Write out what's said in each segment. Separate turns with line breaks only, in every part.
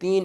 3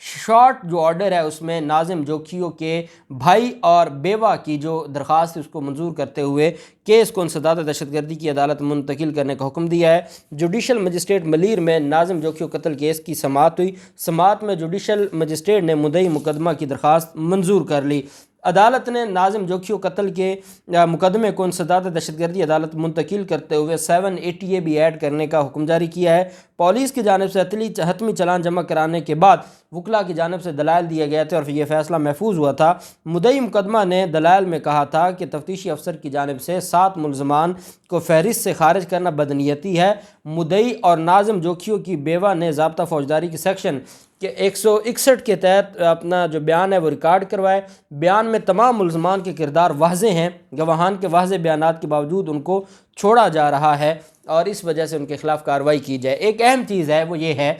short جو order ہے اس میں ناظم جوکھیو کے بھائی اور بیوہ کی جو درخواست اس کو منظور کرتے ہوئے کیس کو انسداد دہشت گردی کی عدالت منتقل کرنے کا حکم دیا ہے۔ جوڈیشل مجسٹریٹ ملیر میں ناظم جوکھیو قتل کیس کی سماعت ہوئی۔ سماعت میں جوڈیشل مجسٹریٹ نے مدعی مقدمہ کی درخواست منظور کر لی۔ عدالت نے ناظم جوکھیو قتل کے مقدمے کو انسداد دہشت گردی عدالت منتقل کرتے ہوئے 780A بھی ایڈ کرنے کا حکم جاری کیا ہے۔ پولیس کی جانب سے حتمی چلان جمع کرانے کے بعد وکلاء کی جانب سے دلائل دیے گئے تھے اور یہ فیصلہ محفوظ ہوا تھا۔ مدعی مقدمہ نے دلائل میں کہا تھا کہ تفتیشی افسر کی جانب سے 7 ملزمان کو فہرست سے خارج کرنا بدنیتی ہے۔ مدعی اور ناظم جوکھیو کی بیوہ نے ضابطہ فوجداری کی سیکشن کہ 161 کے تحت اپنا جو بیان ہے وہ ریکارڈ کروائے۔ بیان میں تمام ملزمان کے کردار واضح ہیں، گواہان کے واضح بیانات کے باوجود ان کو چھوڑا جا رہا ہے اور اس وجہ سے ان کے خلاف کارروائی کی جائے۔ ایک اہم چیز ہے وہ یہ ہے،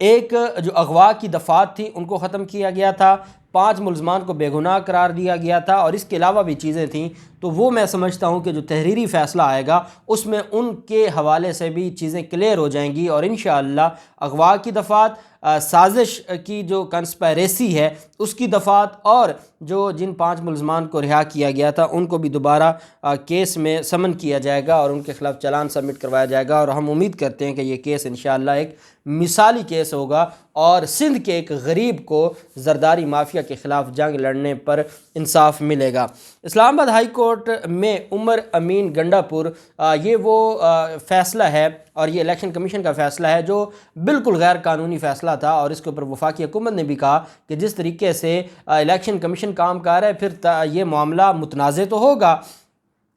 ایک جو اغوا کی دفعات تھی ان کو ختم کیا گیا تھا، 5 ملزمان کو بے گناہ قرار دیا گیا تھا، اور اس کے علاوہ بھی چیزیں تھیں، تو وہ میں سمجھتا ہوں کہ جو تحریری فیصلہ آئے گا اس میں ان کے حوالے سے بھی چیزیں کلیئر ہو جائیں گی، اور انشاءاللہ اغوا کی دفعات، سازش کی جو کنسپائریسی ہے اس کی دفعات، اور جو جن 5 ملزمان کو رہا کیا گیا تھا ان کو بھی دوبارہ کیس میں سمن کیا جائے گا اور ان کے خلاف چلان سبمٹ کروایا جائے گا، اور ہم امید کرتے ہیں کہ یہ کیس انشاءاللہ ایک مثالی کیس ہوگا اور سندھ کے ایک غریب کو زرداری مافیا کے خلاف جنگ لڑنے پر انصاف ملے گا۔ اسلام آباد ہائی کورٹ میں عمر امین گنڈا پور، یہ وہ فیصلہ ہے اور یہ الیکشن کمیشن کا فیصلہ ہے جو بالکل غیر قانونی فیصلہ تھا، اور اس کے اوپر وفاقی حکومت نے بھی کہا کہ جس طریقے سے الیکشن کمیشن کام کر رہا ہے پھر یہ معاملہ متنازع تو ہوگا۔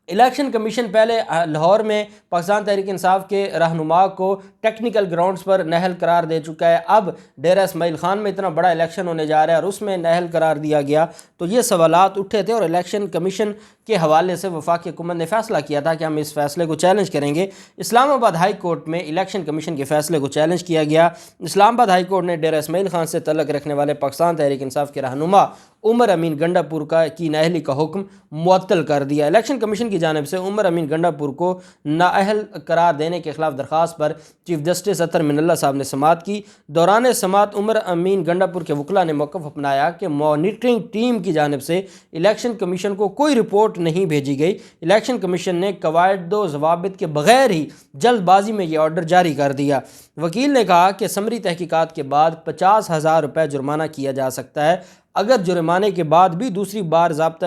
الیکشن کمیشن پہلے لاہور میں پاکستان تحریک انصاف کے رہنما کو ٹیکنیکل گراؤنڈز پر نااہل قرار دے چکا ہے، اب ڈیرہ اسماعیل خان میں اتنا بڑا الیکشن ہونے جا رہا ہے اور اس میں نااہل قرار دیا گیا، تو یہ سوالات اٹھے تھے اور الیکشن کمیشن کے حوالے سے وفاقی حکومت نے فیصلہ کیا تھا کہ ہم اس فیصلے کو چیلنج کریں گے۔ اسلام آباد ہائی کورٹ میں الیکشن کمیشن کے فیصلے کو چیلنج کیا گیا۔ اسلام آباد ہائی کورٹ نے ڈیرہ اسماعیل خان سے تعلق رکھنے والے پاکستان تحریک انصاف کے رہنما عمر امین گنڈا پور کی نااہلی کا حکم معطل کر دیا۔ الیکشن کمیشن کی جانب سے عمر امین گنڈا پور کو نااہل قرار دینے کے خلاف درخواست پر چیف جسٹس اطہر من اللہ صاحب نے سماعت کی۔ دوران سماعت عمر امین گنڈا پور کے وکلاء نے موقف اپنایا کہ مانیٹرنگ ٹیم کی جانب سے الیکشن کمیشن کو کوئی رپورٹ نہیں بھیجی گئی، الیکشن کمیشن نے قواعد و ضوابط کے بغیر ہی جلد بازی میں یہ آرڈر جاری کر دیا۔ وکیل نے کہا کہ سمری تحقیقات کے بعد 50,000 روپے جرمانہ کیا جا سکتا ہے، اگر جرمانے کے بعد بھی دوسری بار ضابطہ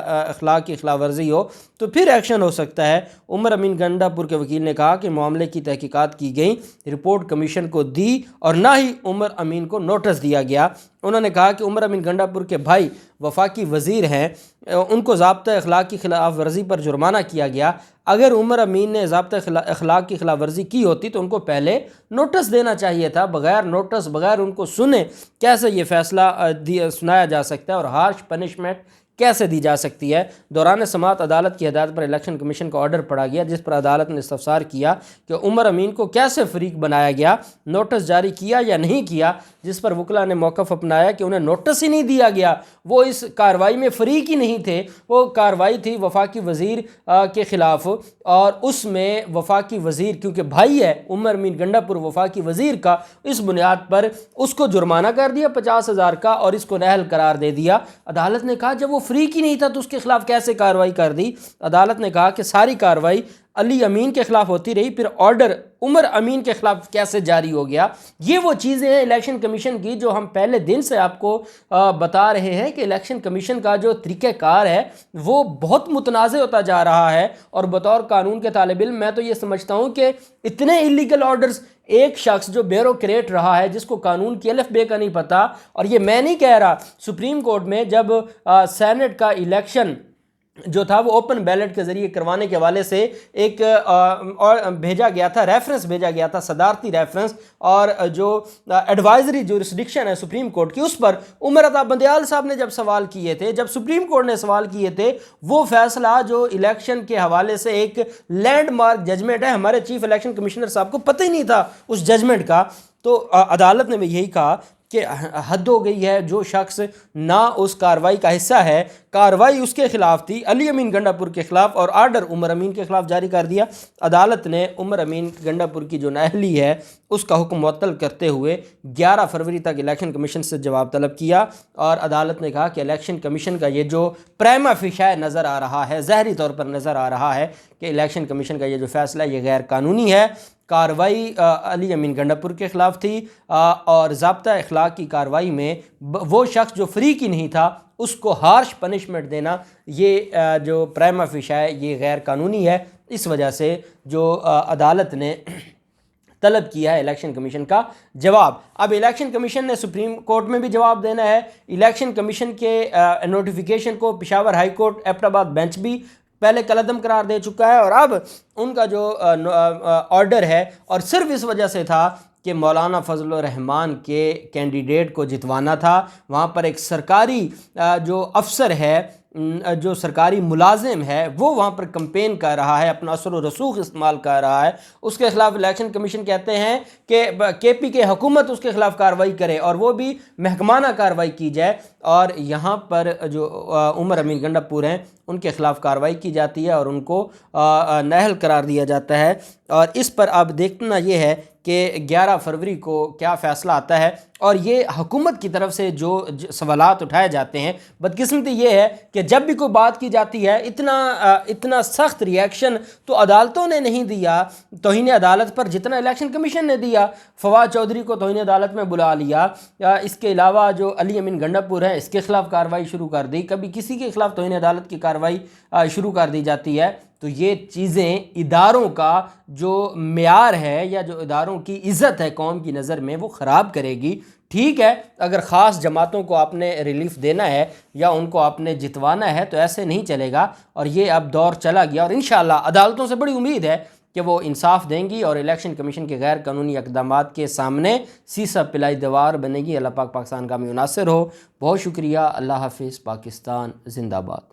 اخلاق کی خلاف ورزی ہو تو پھر ایکشن ہو سکتا ہے۔ عمر امین گنڈا پور کے وکیل نے کہا کہ معاملے کی تحقیقات کی گئی، رپورٹ کمیشن کو دی اور نہ ہی عمر امین کو نوٹس دیا گیا۔ انہوں نے کہا کہ عمر امین گنڈا پور کے بھائی وفاقی وزیر ہیں، ان کو ضابطہ اخلاق کی خلاف ورزی پر جرمانہ کیا گیا۔ اگر عمر امین نے ضابطہ اخلاق کی خلاف ورزی کی ہوتی تو ان کو پہلے نوٹس دینا چاہیے تھا، بغیر نوٹس، بغیر ان کو سنے کیسے یہ فیصلہ سنایا جا سکتا ہے اور ہارش پنشمنٹ کیسے دی جا سکتی ہے۔ دوران سماعت عدالت کی ہدایت پر الیکشن کمیشن کا آرڈر پڑھا گیا جس پر عدالت نے استفسار کیا کہ عمر امین کو کیسے فریق بنایا گیا، نوٹس جاری کیا یا نہیں کیا، جس پر وکلاء نے موقف اپنایا کہ انہیں نوٹس ہی نہیں دیا گیا، وہ اس کارروائی میں فریق ہی نہیں تھے، وہ کارروائی تھی وفاقی وزیر کے خلاف، اور اس میں وفاقی وزیر کیونکہ بھائی ہے عمر امین گنڈا پور وفاقی وزیر کا، اس بنیاد پر اس کو جرمانہ کر دیا 50,000 کا اور اس کو نااہل قرار دے دیا۔ عدالت نے کہا جب وہ فریق ہی نہیں تھا تو اس کے خلاف کیسے کارروائی کر دی؟ عدالت نے کہا کہ ساری کارروائی علی امین کے خلاف ہوتی رہی، پھر آرڈر عمر امین کے خلاف کیسے جاری ہو گیا؟ یہ وہ چیزیں ہیں الیکشن کمیشن کی جو ہم پہلے دن سے آپ کو بتا رہے ہیں کہ الیکشن کمیشن کا جو طریقہ کار ہے وہ بہت متنازع ہوتا جا رہا ہے، اور بطور قانون کے طالب علم میں تو یہ سمجھتا ہوں کہ اتنے اللیگل آرڈرز ایک شخص جو بیوروکریٹ رہا ہے جس کو قانون کی الف بے کا نہیں پتہ، اور یہ میں نہیں کہہ رہا، سپریم کورٹ میں جب سینٹ کا الیکشن جو تھا وہ اوپن بیلٹ کے ذریعے کروانے کے حوالے سے ایک بھیجا گیا تھا، ریفرنس بھیجا گیا تھا، صدارتی ریفرنس، اور جو ایڈوائزری جورسڈکشن ہے سپریم کورٹ کی، اس پر عمر عطا بندیال صاحب نے جب سوال کیے تھے، جب سپریم کورٹ نے سوال کیے تھے، وہ فیصلہ جو الیکشن کے حوالے سے ایک لینڈ مارک ججمنٹ ہے، ہمارے چیف الیکشن کمشنر صاحب کو پتہ ہی نہیں تھا اس ججمنٹ کا، تو عدالت نے بھی یہی کہا کہ حد ہو گئی ہے، جو شخص نہ اس کارروائی کا حصہ ہے، کارروائی اس کے خلاف تھی، علی امین گنڈا پور کے خلاف، اور آرڈر عمر امین کے خلاف جاری کر دیا۔ عدالت نے عمر امین گنڈا پور کی جو نااہلی ہے اس کا حکم معطل کرتے ہوئے 11 فروری تک الیکشن کمیشن سے جواب طلب کیا، اور عدالت نے کہا کہ الیکشن کمیشن کا یہ جو پریما فیشا نظر آ رہا ہے، ظاہری طور پر نظر آ رہا ہے کہ الیکشن کمیشن کا یہ جو فیصلہ یہ غیر قانونی ہے۔ کارروائی علی امین گنڈا پور کے خلاف تھی، اور ضابطہ اخلاق کی کارروائی میں وہ شخص جو فریق ہی نہیں تھا اس کو ہارش پنشمنٹ دینا، یہ جو پریما فیشا ہے یہ غیر قانونی ہے۔ اس وجہ سے جو عدالت نے طلب کیا ہے الیکشن کمیشن کا جواب، اب الیکشن کمیشن نے سپریم کورٹ میں بھی جواب دینا ہے۔ الیکشن کمیشن کے نوٹیفیکیشن کو پشاور ہائی کورٹ ایبٹ آباد بینچ بھی پہلے کالعدم قرار دے چکا ہے، اور اب ان کا جو آرڈر ہے، اور صرف اس وجہ سے تھا کہ مولانا فضل الرحمان کے کینڈیڈیٹ کو جتوانا تھا، وہاں پر ایک سرکاری جو افسر ہے، جو سرکاری ملازم ہے، وہ وہاں پر کمپین کر رہا ہے، اپنا اثر و رسوخ استعمال کر رہا ہے، اس کے خلاف الیکشن کمیشن کہتے ہیں کہ کے پی کے حکومت اس کے خلاف کارروائی کرے، اور وہ بھی محکمانہ کارروائی کی جائے، اور یہاں پر جو عمر امین گنڈا پور ہیں ان کے خلاف کارروائی کی جاتی ہے اور ان کو نااہل قرار دیا جاتا ہے۔ اور اس پر اب دیکھنا یہ ہے کہ 11 فروری کو کیا فیصلہ آتا ہے، اور یہ حکومت کی طرف سے جو سوالات اٹھائے جاتے ہیں، بدقسمتی یہ ہے کہ جب بھی کوئی بات کی جاتی ہے اتنا سخت ریاکشن تو عدالتوں نے نہیں دیا توہین عدالت پر جتنا الیکشن کمیشن نے دیا۔ فواد چودھری کو توہین عدالت میں بلا لیا، اس کے علاوہ جو علی امین گنڈا پور ہے اس کے خلاف کارروائی شروع کر دی، کبھی کسی کے خلاف توہین عدالت کی کارروائی شروع کر دی جاتی ہے۔ تو یہ چیزیں اداروں کا جو معیار ہے یا جو اداروں کی عزت ہے قوم کی نظر میں وہ خراب کرے گی۔ ٹھیک ہے، اگر خاص جماعتوں کو آپ نے ریلیف دینا ہے یا ان کو آپ نے جتوانا ہے تو ایسے نہیں چلے گا، اور یہ اب دور چلا گیا، اور انشاءاللہ عدالتوں سے بڑی امید ہے کہ وہ انصاف دیں گی اور الیکشن کمیشن کے غیر قانونی اقدامات کے سامنے سیسا پلائی دیوار بنے گی۔ اللہ پاک پاکستان کا میں ناصر ہو۔ بہت شکریہ، اللہ حافظ، پاکستان زندہ باد۔